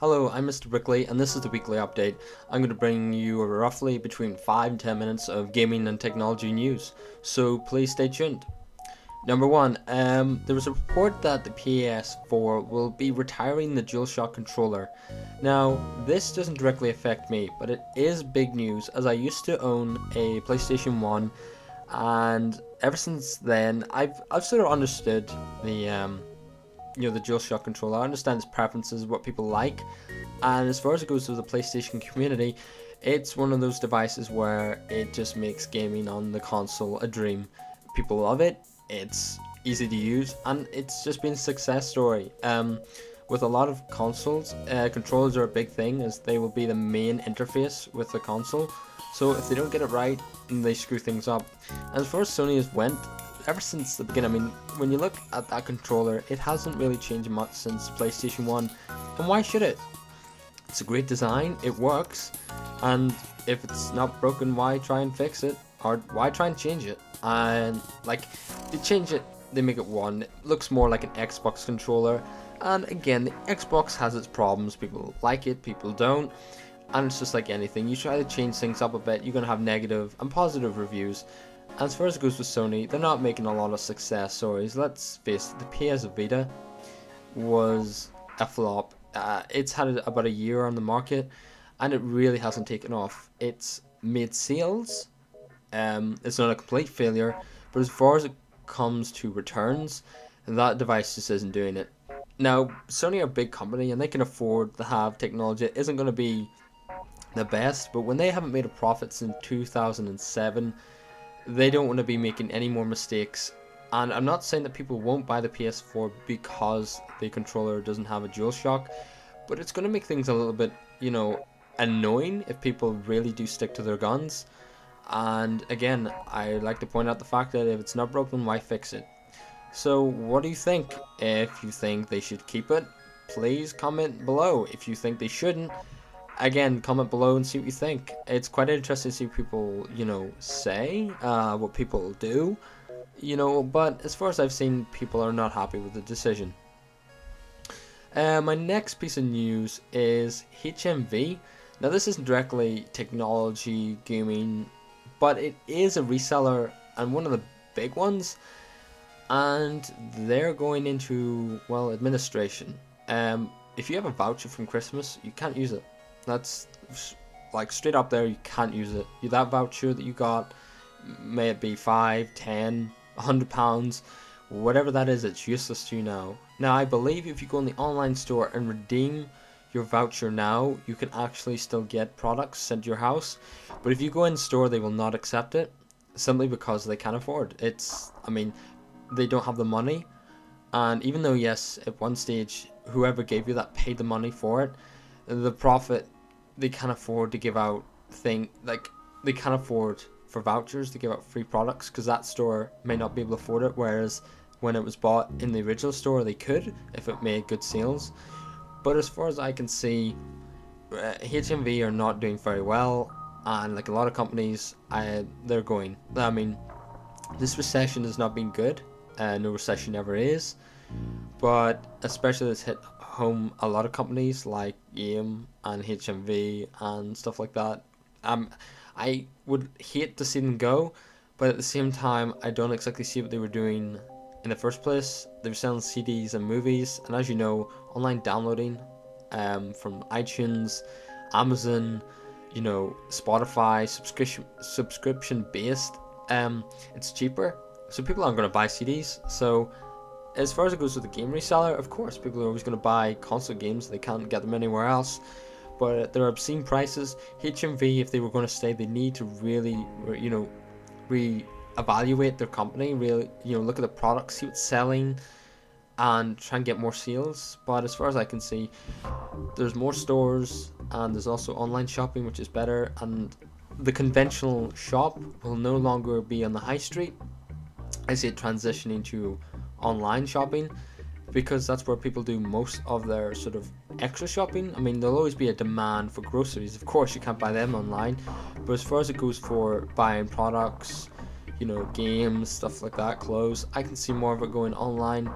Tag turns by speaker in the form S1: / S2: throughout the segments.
S1: Hello, I'm Mr. Brickley, and this is the weekly update. I'm going to bring you roughly between 5 and 10 minutes of gaming and technology news, so please stay tuned. Number 1, there was a report that the PS4 will be retiring the DualShock controller. Now, this doesn't directly affect me, but it is big news as I used to own a PlayStation 1, and ever since then, I've sort of understood the DualShock controller. I understand its preferences, what people like, and as far as it goes to the PlayStation community, it's one of those devices where it just makes gaming on the console a dream. People love it, it's easy to use, and it's just been a success story. With a lot of consoles, controllers are a big thing as they will be the main interface with the console, so if they don't get it right, they screw things up. And as far as Sony has went, ever since the beginning, I mean, when you look at that controller, it hasn't really changed much since PlayStation 1, and why should it? It's a great design, it works, and if it's not broken, why try and fix it, or why try and change it? And like, they change it, they make it one, it looks more like an Xbox controller, and again, the Xbox has its problems, people like it, people don't, and it's just like anything, you try to change things up a bit, you're going to have negative and positive reviews. As far as it goes with Sony, they're not making a lot of success stories. Let's face it, the PS Vita was a flop. It's had about a year on the market, and it really hasn't taken off. It's made sales. It's not a complete failure, but as far as it comes to returns, that device just isn't doing it. Now, Sony are a big company, and they can afford to have technology that isn't going to be the best, but when they haven't made a profit since 2007, they don't want to be making any more mistakes. And I'm not saying that people won't buy the PS4 because the controller doesn't have a DualShock, but it's going to make things a little bit, annoying if people really do stick to their guns. And again, I like to point out the fact that if it's not broken, why fix it? So what do you think? If you think they should keep it, please comment below. If you think they shouldn't, again, comment below and see what you think. It's quite interesting to see people, say what people do, but as far as I've seen, people are not happy with the decision. My next piece of news is HMV. Now, this isn't directly technology, gaming, but it is a reseller and one of the big ones, and they're going into, well, administration. If you have a voucher from Christmas, you can't use it. That's like straight up there, you can't use it. That voucher that you got, may it be 5, 10, £100, whatever that is, it's useless to you now. Now, I believe if you go in the online store and redeem your voucher now, you can actually still get products sent to your house. But if you go in store, they will not accept it, simply because they can't afford. They don't have the money. And even though, yes, at one stage, whoever gave you that paid the money for it, the profit, they can't afford to give out they can't afford for vouchers to give out free products because that store may not be able to afford it, whereas when it was bought in the original store they could if it made good sales. But as far as I can see, HMV are not doing very well, and like a lot of companies, they're going. This recession has not been good, no recession ever is, but especially it's hit home a lot of companies like AIM and HMV and stuff like that. I would hate to see them go, but at the same time, I don't exactly see what they were doing in the first place. They were selling CDs and movies, and as you know, online downloading from iTunes, Amazon, Spotify, subscription based, it's cheaper, so people aren't going to buy CDs. So as far as it goes with the game reseller, of course, people are always going to buy console games. They can't get them anywhere else. But they're obscene prices. HMV, if they were going to stay, they need to really, re-evaluate their company. Really, look at the products, see what's selling, and try and get more sales. But as far as I can see, there's more stores, and there's also online shopping, which is better. And the conventional shop will no longer be on the high street. I see it transitioning to online shopping, because that's where people do most of their sort of extra shopping. There'll always be a demand for groceries. Of course, you can't buy them online, but as far as it goes for buying products, games, stuff like that, clothes, I can see more of it going online.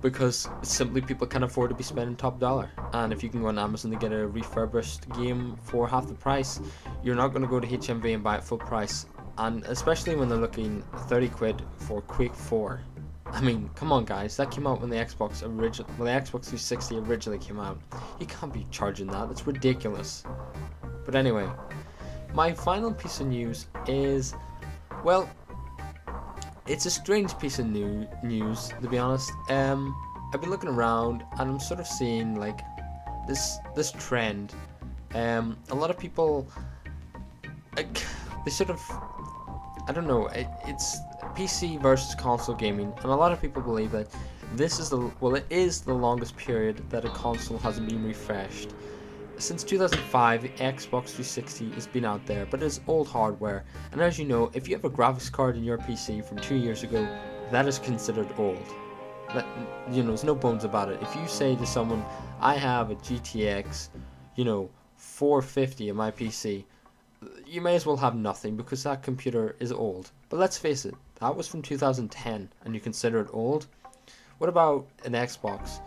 S1: because simply people can't afford to be spending top dollar. And if you can go on Amazon to get a refurbished game for half the price, you're not going to go to HMV and buy it full price. And especially when they're looking 30 quid for Quake 4. I mean, come on guys, that came out when the Xbox 360 originally came out. You can't be charging that, that's ridiculous. But anyway, my final piece of news is, well, it's a strange piece of news, to be honest. I've been looking around and I'm sort of seeing like this trend. A lot of people, like, they sort of, I don't know, it's PC versus console gaming, and a lot of people believe that this is it is the longest period that a console hasn't been refreshed. Since 2005, the Xbox 360 has been out there, but it's old hardware, and as you know, if you have a graphics card in your PC from 2 years ago, that is considered old. That, you know, there's no bones about it. If you say to someone, I have a GTX, 450 in my PC, you may as well have nothing, because that computer is old. But let's face it, that was from 2010, and you consider it old? What about an Xbox?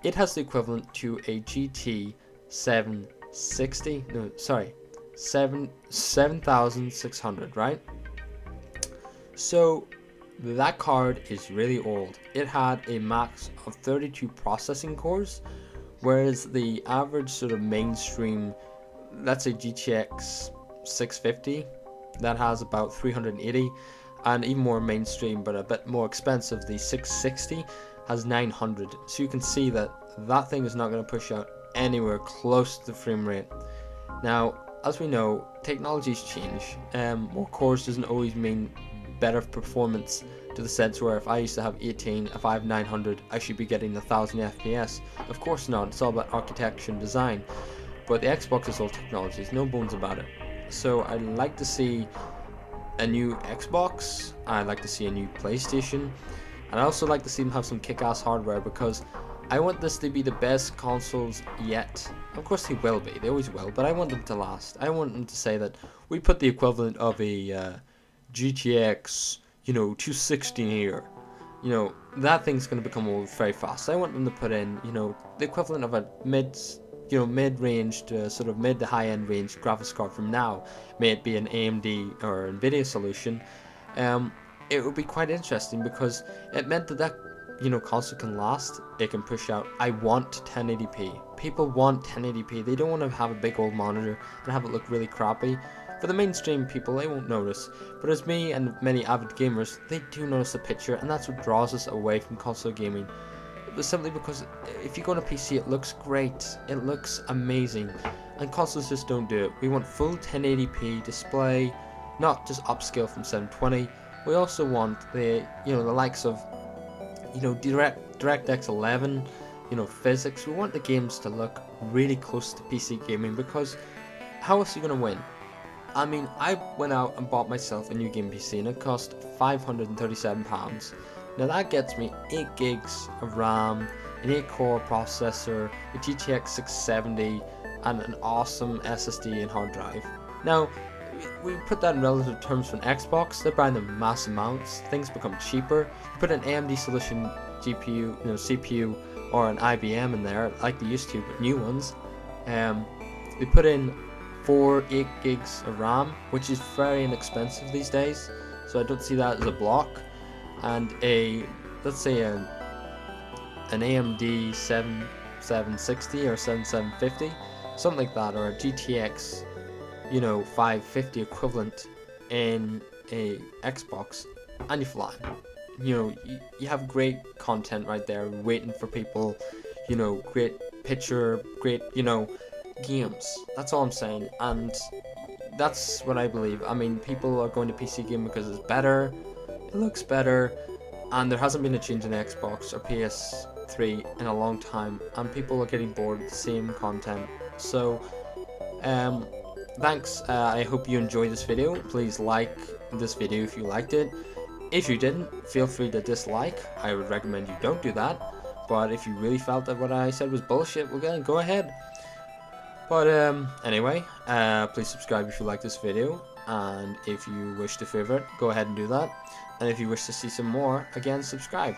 S1: It has the equivalent to a GT 7600, right? So that card is really old. It had a max of 32 processing cores, whereas the average sort of mainstream, let's say GTX 650, that has about 380, and even more mainstream but a bit more expensive, the 660 has 900. So you can see that that thing is not going to push out anywhere close to the frame rate. Now, as we know, technologies change. More cores doesn't always mean better performance, to the sense where if I used to have 18, if I have 900, I should be getting 1000 FPS. Of course not, it's all about architecture and design. But the Xbox is all technologies, no bones about it. So I'd like to see a new Xbox, I'd like to see a new PlayStation, and I also like to see them have some kick-ass hardware, because I want this to be the best consoles yet. Of course they will be, they always will, but I want them to last. I want them to say that we put the equivalent of a GTX, 260 here. That thing's going to become old very fast. I want them to put in, the equivalent of a mid-ranged, sort of mid to high-end range graphics card from now. May it be an AMD or Nvidia solution. It would be quite interesting, because it meant that console can last. It can push out. I want 1080p. People want 1080p. They don't want to have a big old monitor and have it look really crappy. For the mainstream people, they won't notice, but as me and many avid gamers, they do notice the picture, and that's what draws us away from console gaming. Simply because if you go on a PC, it looks great, it looks amazing, and consoles just don't do it. We want full 1080p display, not just upscale from 720. We also want the the likes of DirectX 11, physics. We want the games to look really close to PC gaming, because how else are you going to win? I mean, I went out and bought myself a new game PC, and it cost £537. Now that gets me 8 gigs of RAM, an 8-core processor, a GTX 670, and an awesome SSD and hard drive. Now, we put that in relative terms for an Xbox. They're buying them mass amounts. Things become cheaper. You put an AMD solution GPU, CPU, or an IBM in there, like they used to, but new ones. They put in 8 gigs of RAM, which is very inexpensive these days. So I don't see that as a block. And let's say an AMD 7760 or 7750, something like that, or a GTX 550 equivalent in a Xbox, and you fly. You have great content right there waiting for people, great picture, great, games. That's all I'm saying, and that's what I believe. I mean, people are going to PC gaming because it's better, it looks better, and there hasn't been a change in Xbox or PS3 in a long time, and people are getting bored with the same content. So thanks. I hope you enjoyed this video. Please like this video if you liked it. If you didn't, feel free to dislike. I would recommend you don't do that, but if you really felt that what I said was bullshit, well then go ahead. But anyway, please subscribe if you like this video, and if you wish to favorite, go ahead and do that, and if you wish to see some more, again, subscribe.